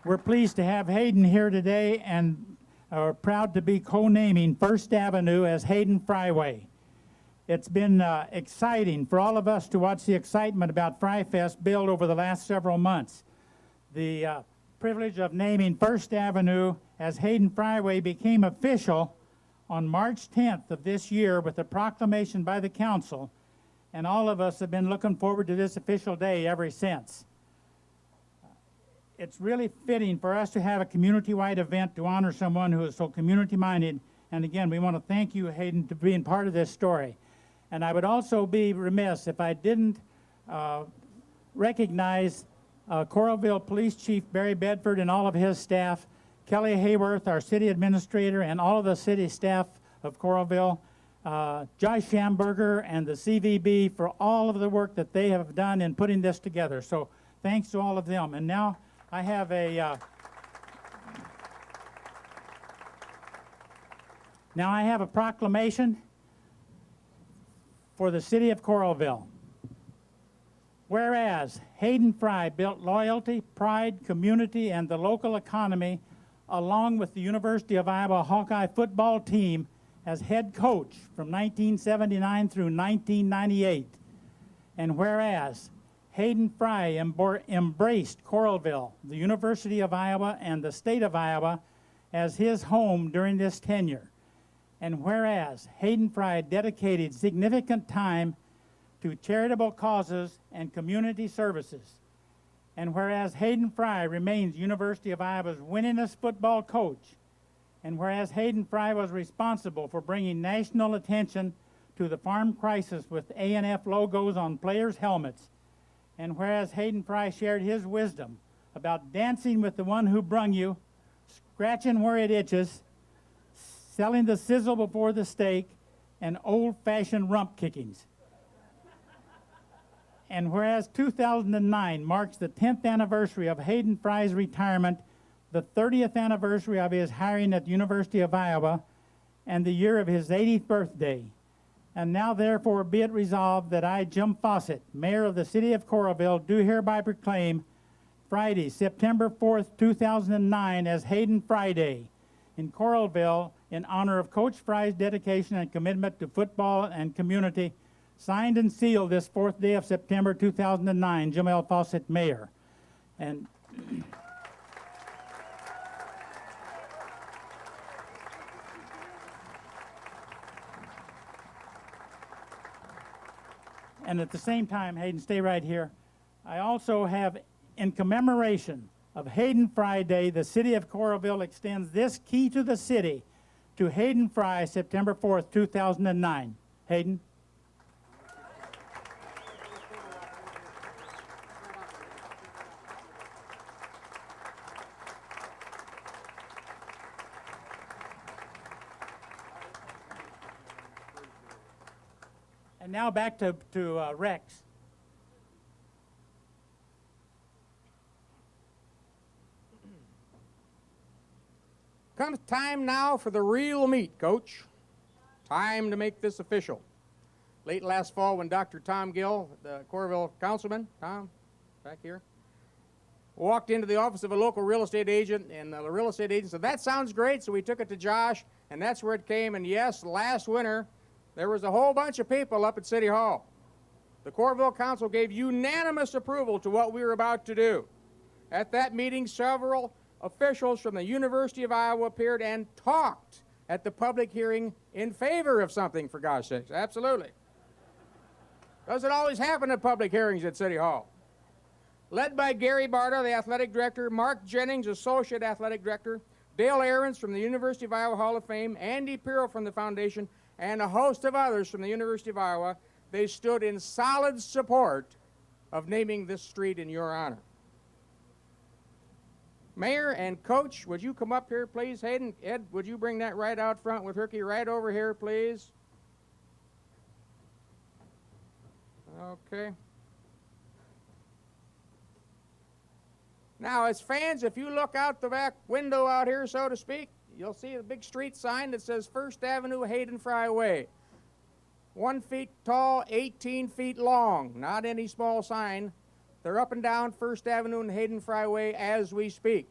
we're pleased to have Hayden here today and are proud to be co-naming First Avenue as Hayden Fry Way. It's been exciting for all of us to watch the excitement about FRYFest build over the last several months. The privilege of naming First Avenue as Hayden Fry Way became official on March 10th of this year with a proclamation by the council, and all of us have been looking forward to this official day ever since. It's really fitting for us to have a community-wide event to honor someone who is so community-minded, and again, we want to thank you, Hayden, for being part of this story. And I would also be remiss if I didn't recognize Coralville Police Chief Barry Bedford and all of his staff, Kelly Hayworth, our city administrator, and all of the city staff of Coralville, Josh Schamberger and the CVB for all of the work that they have done in putting this together. So thanks to all of them. And now I have a proclamation for the city of Coralville. Whereas Hayden Fry built loyalty, pride, community, and the local economy along with the University of Iowa Hawkeye football team as head coach from 1979 through 1998. And whereas Hayden Fry embraced Coralville, the University of Iowa, and the state of Iowa as his home during this tenure. And whereas Hayden Fry dedicated significant time to charitable causes and community services. And whereas Hayden Fry remains University of Iowa's winningest football coach. And whereas Hayden Fry was responsible for bringing national attention to the farm crisis with A&F logos on players' helmets. And whereas Hayden Fry shared his wisdom about dancing with the one who brung you, scratching where it itches, selling the sizzle before the steak, and old-fashioned rump kickings. And whereas 2009 marks the 10th anniversary of Hayden Fry's retirement, the 30th anniversary of his hiring at the University of Iowa, and the year of his 80th birthday. And now therefore be it resolved that I, Jim Fawcett, Mayor of the City of Coralville, do hereby proclaim Friday, September 4th, 2009 as Hayden Fry Day in Coralville in honor of Coach Fry's dedication and commitment to football and community, signed and sealed this 4th day of September 2009, Jim L. Fawcett, Mayor. And And at the same time, Hayden, stay right here. I also have, in commemoration of Hayden Fry Day, the city of Coralville extends this key to the city to Hayden Fry, September 4th, 2009. Hayden. And now back to Rex. Comes time now for the real meat, Coach. Time to make this official. Late last fall when Dr. Tom Gill, the Coralville councilman, Tom, back here, walked into the office of a local real estate agent, and the real estate agent said, "That sounds great," so we took it to Josh, and that's where it came. And yes, last winter, there was a whole bunch of people up at City Hall. The Coralville Council gave unanimous approval to what we were about to do. At that meeting, several officials from the University of Iowa appeared and talked at the public hearing in favor of something, for God's sakes. Absolutely. Doesn't always happen at public hearings at City Hall. Led by Gary Barta, the athletic director, Mark Jennings, associate athletic director, Dale Ahrens from the University of Iowa Hall of Fame, Andy Pirro from the foundation, and a host of others from the University of Iowa, they stood in solid support of naming this street in your honor. Mayor and Coach, would you come up here, please? Hayden, Ed, would you bring that right out front with Herky right over here, please? Okay. Now, as fans, if you look out the back window out here, so to speak, you'll see a big street sign that says First Avenue, Hayden Fry Way. 1 feet tall, 18 feet long. Not any small sign. They're up and down First Avenue and Hayden Fry Way as we speak.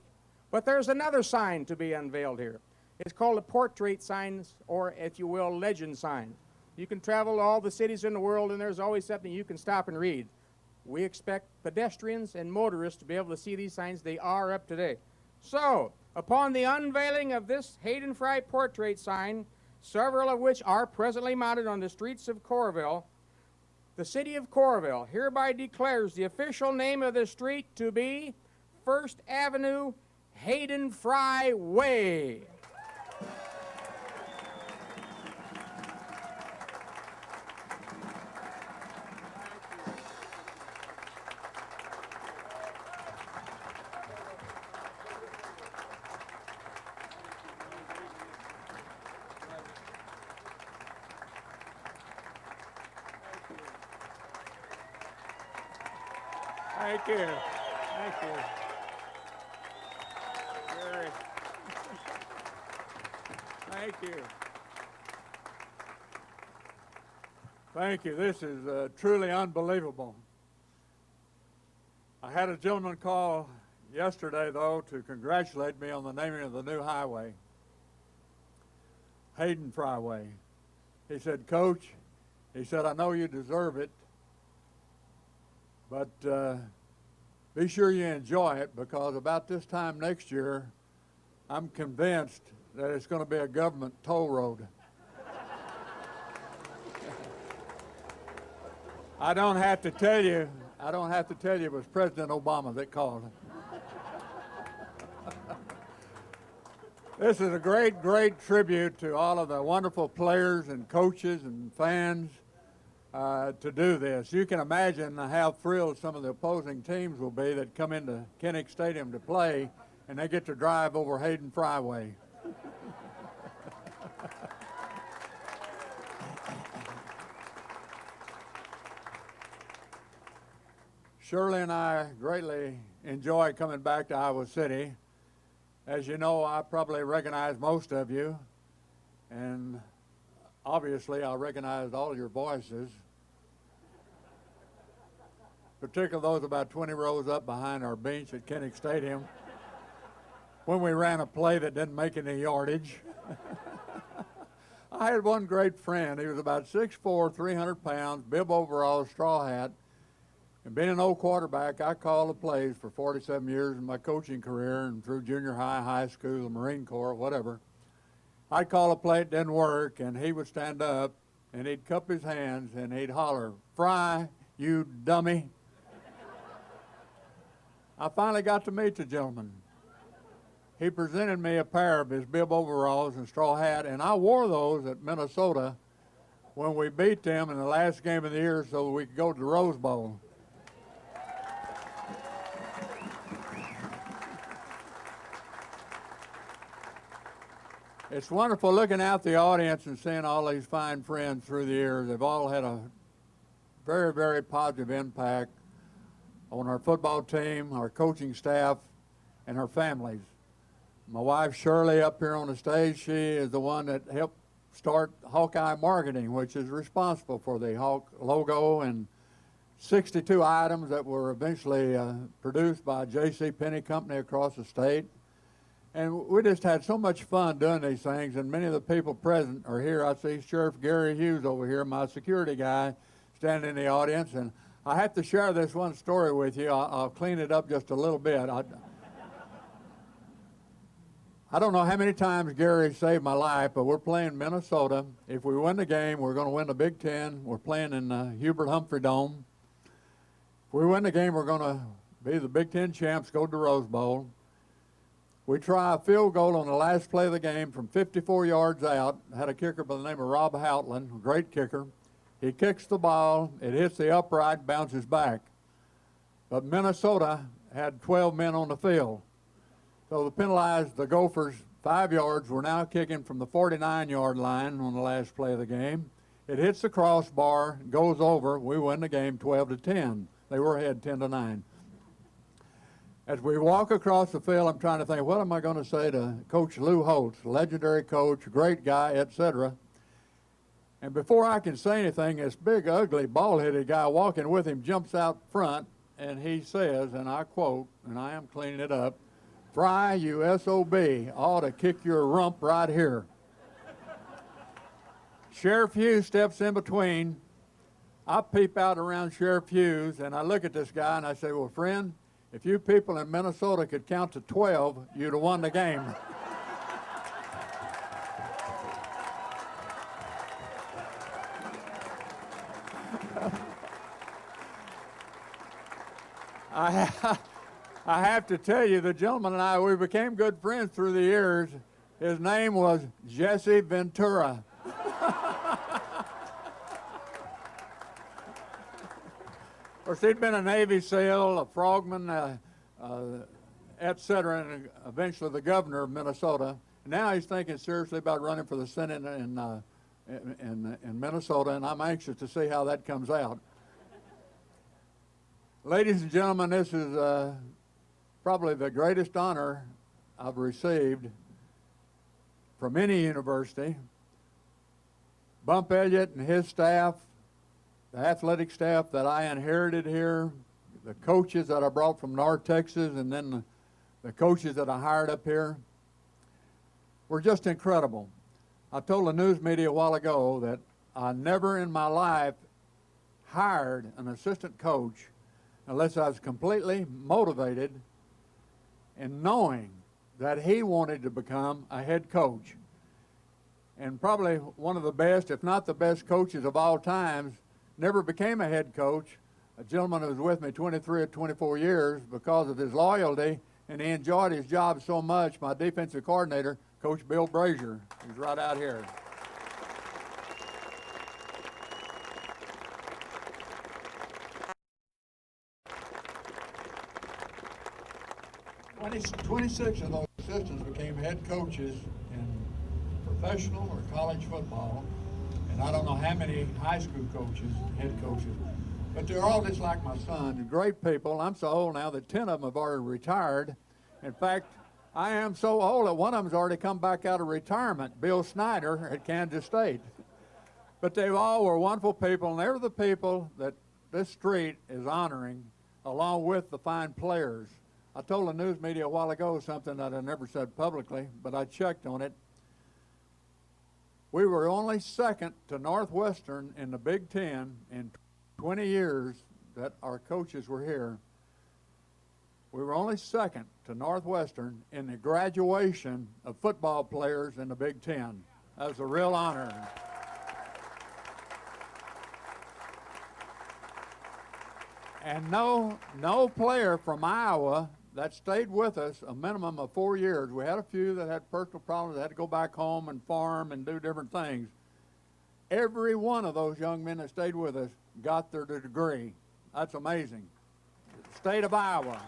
But there's another sign to be unveiled here. It's called a portrait sign, or if you will, legend sign. You can travel to all the cities in the world, and there's always something you can stop and read. We expect pedestrians and motorists to be able to see these signs. They are up today. So, upon the unveiling of this Hayden Fry portrait sign, several of which are presently mounted on the streets of Coralville, the city of Coralville hereby declares the official name of the street to be First Avenue, Hayden Fry Way. Thank you. Thank you. Gary. Thank you. Thank you. This is truly unbelievable. I had a gentleman call yesterday, though, to congratulate me on the naming of the new highway, Hayden Fry Way. He said, Coach, he said, I know you deserve it, but be sure you enjoy it, because about this time next year, I'm convinced that it's going to be a government toll road. I don't have to tell you it was President Obama that called. This is a great, great tribute to all of the wonderful players and coaches and fans to do this. You can imagine how thrilled some of the opposing teams will be that come into Kinnick Stadium to play, and they get to drive over Hayden Fry Way. Shirley and I greatly enjoy coming back to Iowa City. As you know, I probably recognize most of you, and obviously I recognize all your voices, particularly those about 20 rows up behind our bench at Kinnick Stadium when we ran a play that didn't make any yardage. I had one great friend. He was about 6'4", 300 pounds, bib overalls, straw hat. And being an old quarterback, I called the plays for 47 years in my coaching career and through junior high, high school, the Marine Corps, whatever. I'd call a play, it didn't work, and he would stand up and he'd cup his hands and he'd holler, "Fry, you dummy." I finally got to meet the gentleman. He presented me a pair of his bib overalls and straw hat, and I wore those at Minnesota when we beat them in the last game of the year so we could go to the Rose Bowl. It's wonderful looking out the audience and seeing all these fine friends through the years. They've all had a very, very positive impact on our football team, our coaching staff, and our families. My wife Shirley up here on the stage, she is the one that helped start Hawkeye marketing, which is responsible for the Hawk logo and 62 items that were eventually produced by J.C. Penney Company across the state. And we just had so much fun doing these things, and many of the people present are here. I see Sheriff Gary Hughes over here, my security guy, standing in the audience, and I have to share this one story with you. I'll clean it up just a little bit. I don't know how many times Gary saved my life, but we're playing Minnesota. If we win the game, we're going to win the Big Ten. We're playing in the Hubert Humphrey Dome. If we win the game, we're going to be the Big Ten champs, go to the Rose Bowl. We try a field goal on the last play of the game from 54 yards out. Had a kicker by the name of Rob Houtland, a great kicker. He kicks the ball, it hits the upright, bounces back. But Minnesota had 12 men on the field. So they penalized the Gophers 5 yards. We're now kicking from the 49-yard line on the last play of the game. It hits the crossbar, goes over. We win the game 12-10. They were ahead 10-9. As we walk across the field, I'm trying to think, what am I going to say to Coach Lou Holtz, legendary coach, great guy, etc. And before I can say anything, this big, ugly, bald-headed guy walking with him jumps out front, and he says, and I quote, and I am cleaning it up, "Fry, you SOB, ought to kick your rump right here." Sheriff Hughes steps in between. I peep out around Sheriff Hughes, and I look at this guy, and I say, "Well, friend, if you people in Minnesota could count to 12, you'd have won the game." I have to tell you, the gentleman and I, we became good friends through the years. His name was Jesse Ventura. Of course, he'd been a Navy SEAL, a frogman, etc., and eventually the governor of Minnesota. Now he's thinking seriously about running for the Senate in Minnesota, and I'm anxious to see how that comes out. Ladies and gentlemen, this is probably the greatest honor I've received from any university. Bump Elliott and his staff, the athletic staff that I inherited here, the coaches that I brought from North Texas, and then the coaches that I hired up here, were just incredible. I told the news media a while ago that I never in my life hired an assistant coach unless I was completely motivated and knowing that he wanted to become a head coach. And probably one of the best, if not the best coaches of all times, never became a head coach. A gentleman who was with me 23 or 24 years because of his loyalty, and he enjoyed his job so much, my defensive coordinator, Coach Bill Brasher, who's right out here. 26 of those assistants became head coaches in professional or college football, and I don't know how many high school coaches, head coaches, but they're all just like my son, great people. I'm so old now that 10 of them have already retired. In fact, I am so old that one of them's already come back out of retirement, Bill Snyder at Kansas State. But they all were wonderful people, and they're the people that this street is honoring, along with the fine players. I told the news media a while ago something that I never said publicly, but I checked on it. We were only second to Northwestern in the Big Ten in 20 years that our coaches were here. We were only second to Northwestern in the graduation of football players in the Big Ten. That was a real honor. And no player from Iowa that stayed with us a minimum of 4 years. We had a few that had personal problems, that had to go back home and farm and do different things. Every one of those young men that stayed with us got their degree. That's amazing. State of Iowa.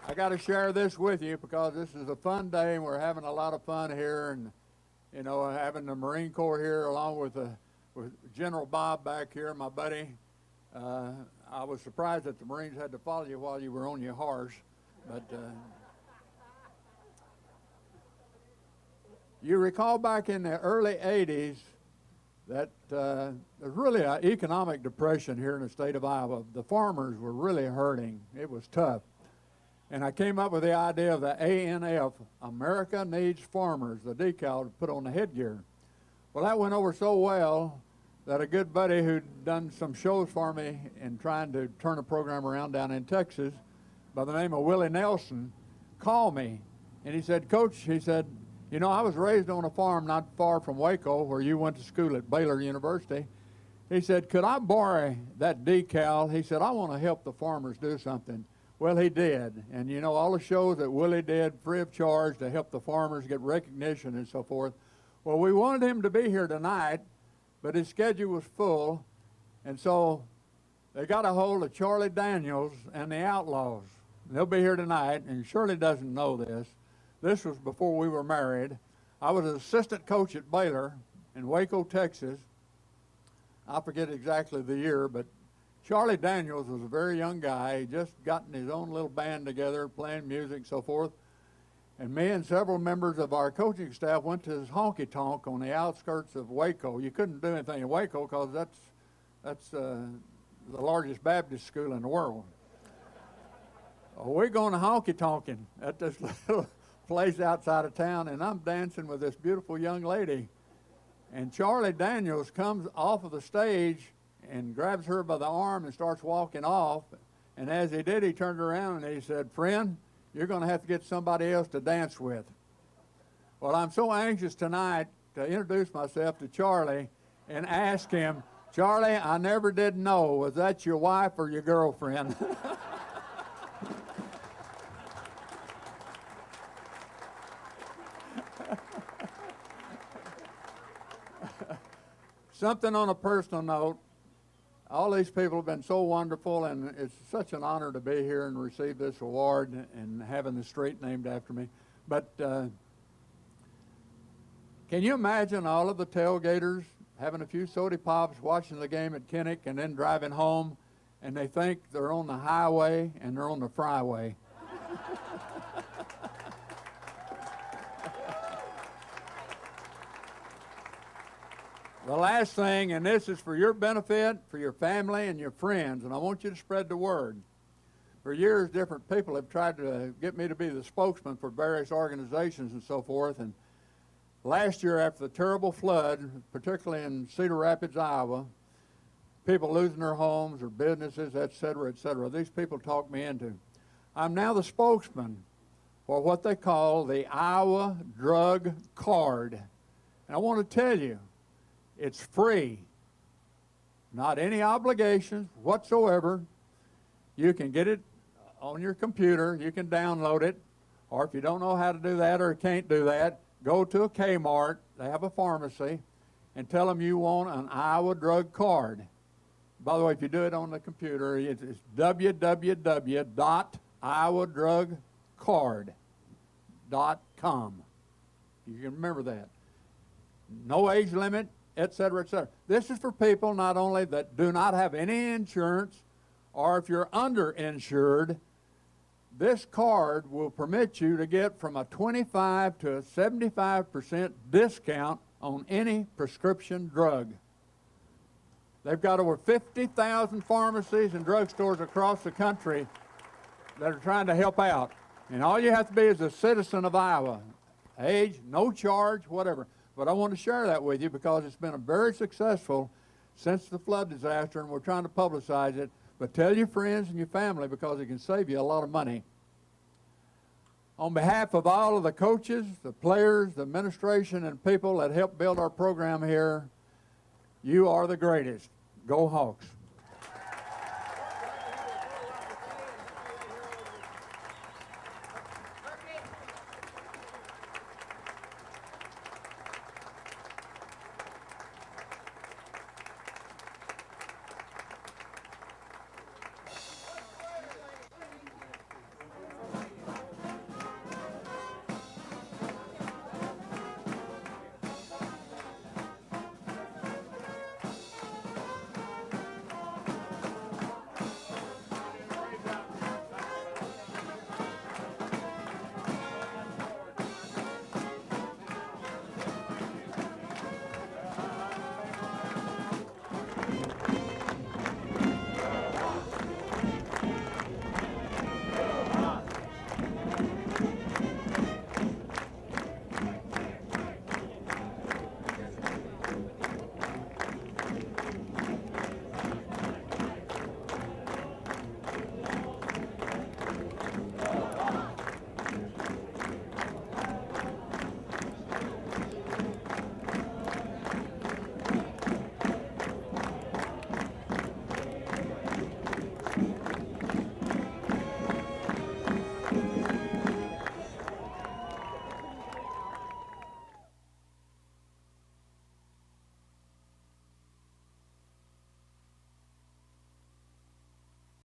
I got to share this with you because this is a fun day and we're having a lot of fun here, and you know, having the Marine Corps here along with General Bob back here, my buddy. I was surprised that the Marines had to follow you while you were on your horse, but you recall back in the early 80s that there's really an economic depression here in the state of Iowa. The farmers were really hurting. It was tough. And I came up with the idea of the ANF, America Needs Farmers, the decal to put on the headgear. Well, that went over so well that a good buddy who'd done some shows for me in trying to turn a program around down in Texas by the name of Willie Nelson called me. And he said, Coach, he said, you know, I was raised on a farm not far from Waco where you went to school at Baylor University. He said, could I borrow that decal? He said, I want to help the farmers do something. Well, he did. And, you know, all the shows that Willie did free of charge to help the farmers get recognition and so forth. Well, we wanted him to be here tonight, but his schedule was full. And so They got a hold of Charlie Daniels and the Outlaws. They'll be here tonight, and Shirley doesn't know this. This was before we were married. I was an assistant coach at Baylor in Waco, Texas. I forget exactly the year, but Charlie Daniels was a very young guy. He just gotten his own little band together, playing music and so forth. And me and several members of our coaching staff went to this honky-tonk on the outskirts of Waco. You couldn't do anything in Waco because that's the largest Baptist school in the world. We're going to honky-tonking at this little place outside of town, and I'm dancing with this beautiful young lady. And Charlie Daniels comes off of the stage and grabs her by the arm and starts walking off. And as he did, he turned around and he said, "Friend, you're going to have to get somebody else to dance with." Well, I'm so anxious tonight to introduce myself to Charlie and ask him, "Charlie, I never did know, was that your wife or your girlfriend?" Something on a personal note, all these people have been so wonderful, and it's such an honor to be here and receive this award and having the street named after me. But can you imagine all of the tailgaters having a few soda pops, watching the game at Kinnick, and then driving home, and they think they're on the highway and they're on the Fry Way? The last thing, and this is for your benefit, for your family and your friends, and I want you to spread the word. For years, different people have tried to get me to be the spokesman for various organizations and so forth, and last year after the terrible flood, particularly in Cedar Rapids, Iowa, people losing their homes or businesses, et cetera, these people talked me into. I'm now the spokesman for what they call the Iowa Drug Card. And I want to tell you, it's free, not any obligations whatsoever. You can get it on your computer, you can download it, or if you don't know how to do that or can't do that, go to a Kmart, they have a pharmacy, and tell them you want an Iowa Drug Card. By the way, if you do it on the computer, it's www.iowadrugcard.com. You can remember that. No age limit, et cetera, et cetera. This is for people not only that do not have any insurance, or if you're underinsured, this card will permit you to get from a 25 to a 75% discount on any prescription drug. They've got over 50,000 pharmacies and drugstores across the country that are trying to help out. And all you have to be is a citizen of Iowa. Age, no charge, whatever. But I want to share that with you because it's been a very successful since the flood disaster, and we're trying to publicize it. But tell your friends and your family because it can save you a lot of money. On behalf of all of the coaches, the players, the administration, and people that helped build our program here, you are the greatest. Go Hawks.